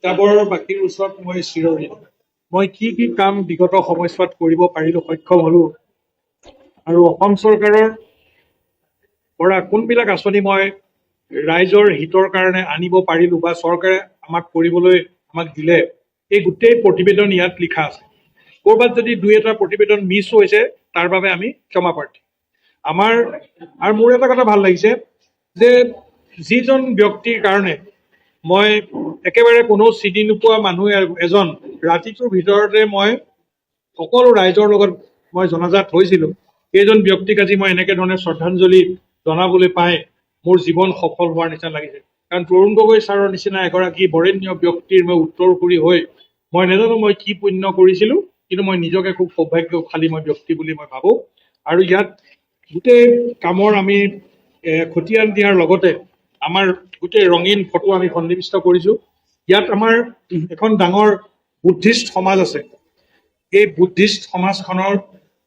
তিতাবৰবাসীৰ ওচৰত মই চিৰঋণী। মই কি কাম বিগত সময়ছোৱাত কৰিব পাৰিলো, সক্ষম হলো, আৰু অসম চৰকাৰৰ পৰা কোনবিলাক আঁচনি মই ৰাইজৰ হিতৰ কাৰণে আনিব পাৰিলো বা চৰকাৰে আমাক কৰিবলৈ আমাক দিলে, এই গোটেই প্ৰতিবেদন ইয়াত লিখা আছে। ক'ৰবাত যদি দুই এটা প্ৰতিবেদন মিছ হৈছে তাৰ বাবে আমি ক্ষমা প্ৰাৰ্থী। আৰু মোৰ এটা কথা ভাল লাগিছে যে যিজন ব্যক্তিৰ কাৰণে মই একেবাৰে কোনো চিনি নোপোৱা মানুহ এজন ৰাতিটোৰ ভিতৰতে মই সকলো ৰাইজৰ লগত মই জনাজাত হৈছিলো, সেইজন ব্যক্তিক আজি মই এনেকে ধৰণে শ্ৰদ্ধাঞ্জলি জনাবলৈ পাই মোৰ জীৱন সফল হোৱাৰ নিচিনা লাগিছে। কাৰণ তৰুণ গগৈ ছাৰৰ নিচিনা এগৰাকী বৰেণ্য ব্যক্তিৰ মই উত্তৰসূৰী হৈ মই নাজানো মই কি পুণ্য কৰিছিলো, কিন্তু মই নিজকে খুব সৌভাগ্যশালী মই ব্যক্তি বুলি মই ভাবো। আৰু ইয়াত গোটেই কামৰ আমি খতিয়ান দিয়াৰ লগতে আমাৰ গোটেই ৰঙীন ফটো আমি সন্নিৱিষ্ট কৰিছো। ইয়াত আমাৰ এখন ডাঙৰ বুদ্ধিষ্ট সমাজ আছে। এই বুদ্ধিষ্ট সমাজখনৰ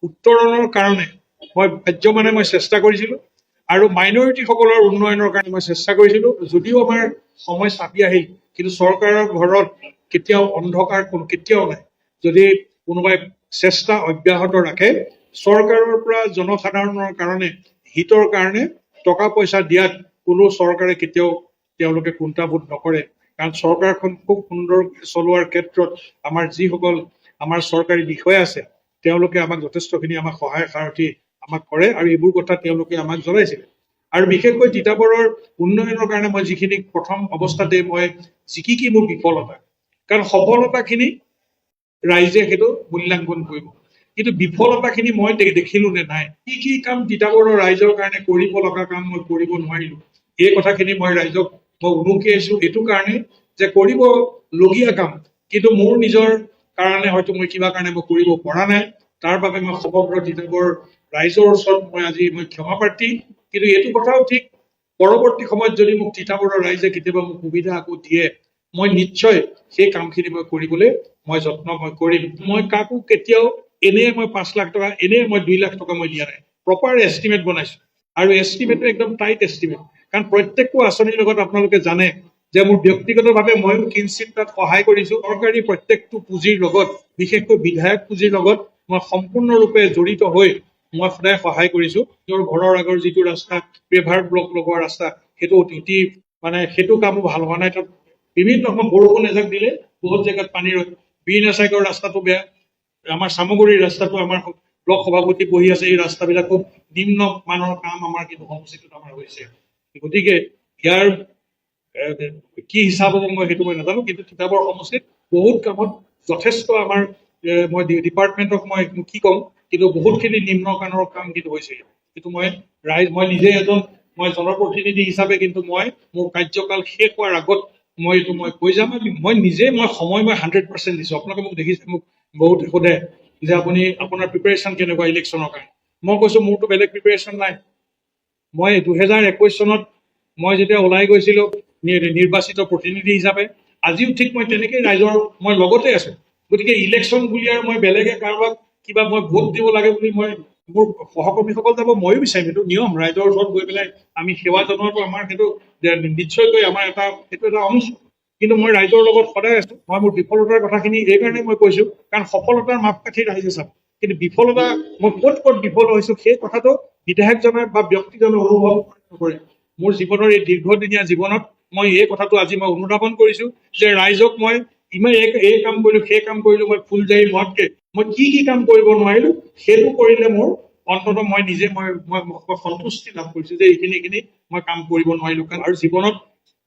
উত্তৰণৰ কাৰণে মই চেষ্টা কৰিছিলো, আৰু মাইনৰিটিসকলৰ উন্নয়নৰ কাৰণে মই চেষ্টা কৰিছিলো। যদিও আমাৰ সময় চাপি আহিল, কিন্তু চৰকাৰৰ ঘৰত কেতিয়াও অন্ধকাৰ কেতিয়াও নাই। যদি কোনোবাই চেষ্টা অব্যাহত ৰাখে, চৰকাৰৰ পৰা জনসাধাৰণৰ কাৰণে হিতৰ কাৰণে টকা পইচা দিয়াত কোনো চৰকাৰে কেতিয়াও তেওঁলোকে কুণ্ঠাবোধ নকৰে। কাৰণ চৰকাৰখন খুব সুন্দৰ চলোৱাৰ ক্ষেত্ৰত আমাৰ যিসকল আমাৰ চৰকাৰী বিষয়া আছে তেওঁলোকে আমাক যথেষ্টখিনি আমাক সহায় সাৰথি আমাক কৰে, আৰু এইবোৰ কথা তেওঁলোকে আমাক জনাইছিলে। আৰু বিশেষকৈ তিতাবৰৰ উন্নয়নৰ কাৰণে মই যিখিনি প্ৰথম অৱস্থাতে মই কি মোৰ বিফলতা, কাৰণ সফলতাখিনি ৰাইজে সেইটো মূল্যাংকন কৰিব, কিন্তু বিফলতাখিনি মই দেখিলো নে নাই, কি কাম তিতাবৰৰ ৰাইজৰ কাৰণে কৰিব লগা কাম মই কৰিব নোৱাৰিলো, এই কথাখিনি মই ৰাইজক মই উনুকিয়াইছো। এইটো কাৰণে যে কৰিবলগীয়া কাম কিন্তু মোৰ নিজৰ কাৰণে হয়তো মই কিবা কাৰণে মই কৰিব পৰা নাই, তাৰ বাবে মই সমগ্ৰ তিতাবৰ ৰাইজৰ ওচৰত মই ক্ষমা প্ৰাৰ্থী। কিন্তু এইটো কথাও ঠিক, পৰৱৰ্তী সময়ত যদি মোক তিতাবৰৰ ৰাইজে কেতিয়াবা মোক সুবিধা আকৌ দিয়ে, মই নিশ্চয় সেই কামখিনি মই কৰিবলৈ মই যত্ন মই কৰিম। মই কাকো কেতিয়াও এনে মই 5 লাখ টকা, এনে মই 2 লাখ টকা মই দিয়া নাই। প্ৰপাৰ এষ্টিমেট বনাইছো, আৰু এষ্টিমেটটো একদম টাইট এষ্টিমেট। কাৰণ প্ৰত্যেকটো আঁচনিৰ লগত আপোনালোকে জানে যে মোৰ ব্যক্তিগতভাৱে ময়ো কিঞ্চিত তাত সহায় কৰিছো। চৰকাৰী প্ৰত্যেকটো পুঁজিৰ লগত, বিশেষকৈ বিধায়ক পুঁজিৰ লগত মই সম্পূৰ্ণৰূপে জড়িত হৈ মই সদায় সহায় কৰিছো। তেওঁৰ ঘৰৰ আগৰ যিটো ৰাস্তা, পেভাৰ ব্লক লগোৱা ৰাস্তা, সেইটো অতি সেইটো কামো ভাল হোৱা নাই। তাত বিভিন্ন সময় বৰষুণ এজাক দিলে বহুত জেগাত পানী ৰয়। বীৰনাচাইকৰ ৰাস্তাটো বেয়া, আমাৰ চামগুৰিৰ ৰাস্তাটো আমাৰ ব্লক সভাপতি বহি আছে, এই ৰাস্তাবিলাক খুব নিম্ন মানৰ কাম আমাৰ কিন্তু সমষ্টিটোত আমাৰ হৈছে। গতিকে ইয়াৰ কি হিচাপ হ'ব মই সেইটো মই নাজানো, কিন্তু তিতাবৰ সমষ্টিত বহুত কামত যথেষ্ট আমাৰ মই ডিপাৰ্টমেণ্টক মই কি ক'ম, কিন্তু বহুতখিনি নিম্ন মানৰ কাম কিন্তু হৈছে। কিন্তু মই নিজে এজন জনপ্ৰতিনিধি হিচাপে কিন্তু মই মোৰ কাৰ্যকাল শেষ হোৱাৰ আগত মই কৈ যাম, মই 100% দিছো। আপোনালোকে মোক দেখিছে, মোক বহুত সোধে যে আপোনাৰ প্ৰিপাৰেশ্যন কেনেকুৱা ইলেকশ্যনৰ কাৰণে। মই কৈছো মোৰতো বেলেগ প্ৰিপাৰেশ্যন নাই। মই 2021 চনত মই যেতিয়া ওলাই গৈছিলো নিৰ্বাচিত প্ৰতিনিধি হিচাপে, আজিও ঠিক মই তেনেকেই ৰাইজৰ মই লগতে আছো। গতিকে ইলেকশ্যন বুলি আৰু মই বেলেগে কাৰোবাক কিবা মই ভোট দিব লাগে বুলি মই মোৰ সহকৰ্মীসকল যাব ময়ো বিচাৰিম, সেইটো নিয়ম। ৰাইজৰ ওচৰত গৈ পেলাই আমি সেৱা জনোৱাটো আমাৰ সেইটো নিশ্চয়কৈ আমাৰ সেইটো এটা অংশ। কিন্তু মই ৰাইজৰ লগত সদায় আছো। মই মোৰ বিফলতাৰ কথাখিনি এইকাৰণে মই কৈছো, কাৰণ সফলতাৰ মাপকাঠি ৰাইজে চাব, কিন্তু বিফলতা মই ক'ত বিফল হৈছো সেই কথাটো বিধায়কজনে বা ব্যক্তিজনে অনুভৱ নকৰে। মোৰ জীৱনৰ এই দীৰ্ঘদিনীয়া জীৱনত মই এই কথাটো আজি মই অনুধাৱন কৰিছো যে ৰাইজক মই ইমান এই কাম কৰিলো, সেই কাম কৰিলো, মই ফুলজাৰি মতকে মই কি কাম কৰিব নোৱাৰিলো, সেইটো কৰিলে মোৰ অন্তত মই নিজে মই সন্তুষ্টি লাভ কৰিছো যে এইখিনি মই কাম কৰিব নোৱাৰিলো। আৰু জীৱনত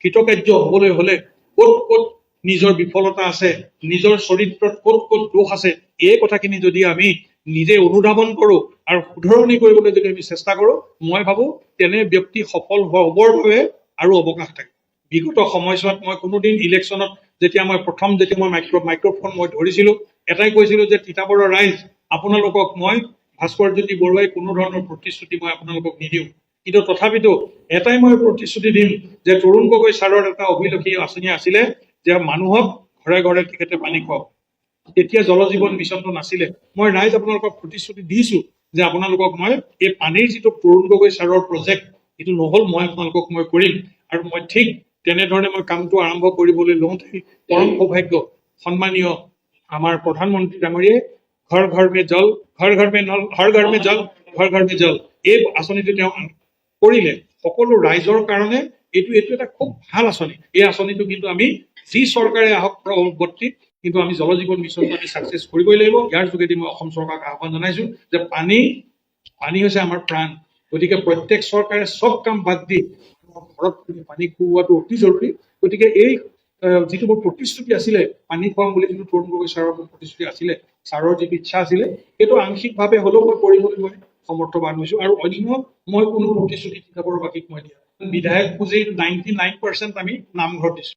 কৃতকাৰ্য হবলৈ হলে ক'ত নিজৰ বিফলতা আছে, নিজৰ চৰিত্ৰত ক'ত দোষ আছে, এই কথাখিনি যদি আমি নিজে অনুধাৱন কৰো আৰু শুধৰণি কৰিবলৈ যদি আমি চেষ্টা কৰো, মই ভাবো তেনে ব্যক্তি সফল হবৰ বাবে আৰু অৱকাশ থাকে। বিগত সময়ছোৱাত মই কোনোদিন ইলেকশ্যনত যেতিয়া মই মাইক্ৰফোন মই ধৰিছিলো, এটাই কৈছিলো যে তিতাবৰৰ ৰাইজ, আপোনালোকক মই ভাস্কৰজ্যোতি বৰুৱাই কোনো ধৰণৰ প্ৰতিশ্ৰুতি মই আপোনালোকক নিদিওঁ, কিন্তু তথাপিতো এটাই মই প্ৰতিশ্ৰুতি দিম যে তৰুণ গগৈ ছাৰৰ এটা অভিলাষী আঁচনি আছিলে যে মানুহক ঘৰে ঘৰে তেখেতে পানী খুৱাওক। তেতিয়া জল জীৱন মিছনটো নাছিলে। মই ৰাইজ আপোনালোকক প্ৰতিশ্ৰুতি দিছো যে আপোনালোকক মই এই পানীৰ যিটো তৰুণ গগৈ ছাৰৰ প্ৰজেক্ট, এইটো নহল মই আপোনালোকক মই কৰিম। আৰু মই ঠিক তেনেধৰণে মই কামটো আৰম্ভ কৰিবলৈ লওঁতে পৰম সৌভাগ্য সন্মানীয় আমাৰ প্ৰধানমন্ত্ৰী ডাঙৰীয়াই ঘৰ ঘৰ মে জল ঘৰ ঘৰ মে নল হৰ ঘৰ মে জল ঘৰ ঘৰ মে জল এই আঁচনিটো তেওঁ কৰিলে সকলো ৰাইজৰ কাৰণে। এইটো এটা খুব ভাল আঁচনি। এই আঁচনিটো কিন্তু আমি যি চৰকাৰে আহক পৰৱৰ্তীত কিন্তু আমি জল জীৱন মিছনটো আমি ছাকচেছ কৰিবই লাগিব। ইয়াৰ যোগেদি মই অসম চৰকাৰক আহ্বান জনাইছো যে পানী হৈছে আমাৰ প্ৰাণ। গতিকে প্ৰত্যেক চৰকাৰে চব কাম বাদ দি ঘৰত পানী খুওৱাটো অতি জৰুৰী। গতিকে এই যিটো মোৰ প্ৰতিশ্ৰুতি আছিলে পানী খুৱাম বুলি যিটো তৰুণ গগৈ ছাৰৰ মোৰ প্ৰতিশ্ৰুতি আছিলে, ছাৰৰ যিটো ইচ্ছা আছিলে, সেইটো আংশিকভাৱে হ'লেও মই কৰিবলৈ মই সমৰ্থবান হৈছো। আৰু অন্য মই কোনো প্ৰতিশ্ৰুতি কিতাপৰ বাকীত মই দিয়া বিধায়ক পুঁজিৰ 99% আমি নামঘৰত দিছো।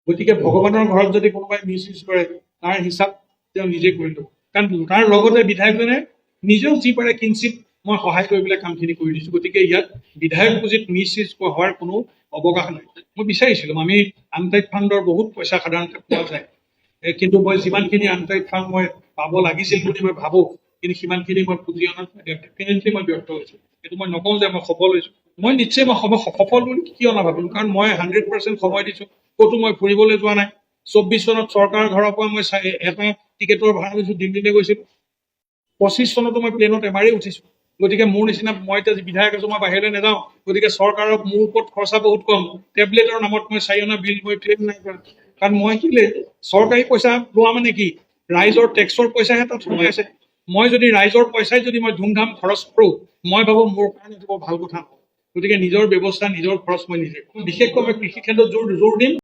গতিকে ভগৱানৰ ঘৰত যদি কোনোবাই মিছ ইউজ কৰে তাৰ হিচাপ তেওঁ নিজে কৰি ল'ব। কাৰণ তাৰ লগতে বিধায়কজনে নিজেও যি পাৰে কিঞ্চিত মই সহায় কৰি পেলাই কামখিনি কৰি দিছো। গতিকে ইয়াত বিধায়ক পুঁজিত মিছ ইউজ হোৱাৰ কোনো অৱকাশ নাই। মই বিচাৰিছিলো আমি আনটাইড ফাণ্ডৰ বহুত পইচা সাধাৰণতে পোৱা যায়, কিন্তু মই যিমানখিনি আনটাইড ফাণ্ড মই পাব লাগিছিল বুলি মই ভাবো, কিন্তু সিমানখিনি মই পুঁজি অনাত ডেফিনেটলি মই ব্যৰ্থ হৈছো। সেইটো মই নকওঁ যে মই সফল হৈছো। মই নিশ্চয় মই সফল বুলি কিয় নাভাবিম, কাৰণ মই 100% সময় দিছো। ক'তো মই ফুৰিবলৈ যোৱা নাই। 24 চনত চৰকাৰৰ ঘৰৰ পৰা মই এটা টিকেটৰ ভাড়া লৈছো, দিল্লীলৈ গৈছিলো। 25 চনতো মই প্লেনত এবাৰেই উঠিছো। গতিকে মোৰ নিচিনা মই এতিয়া বিধায়ক আছো, মই বাহিৰলৈ নাযাওঁ। গতিকে চৰকাৰৰ মোৰ ওপৰত খৰচা বহুত কম। টেবলেটৰ নামত মই 4 অনা বিল মই ক্লেইম নাই কৰা। কাৰণ মই কি চৰকাৰী পইচা লোৱা মানে কি, ৰাইজৰ টেক্সৰ পইচাহে তাত সোমাই আছে। মই যদি ৰাইজৰ পইচাই যদি মই ধুমধাম খৰচ কৰো, মই ভাবো মোৰ কাৰণে এইটো বৰ ভাল কথা নহয়। গতিকে নিজৰ ব্যৱস্থা নিজৰ খৰচ মই নিজে, বিশেষকৈ মই কৃষি ক্ষেত্ৰত জোৰ দিম।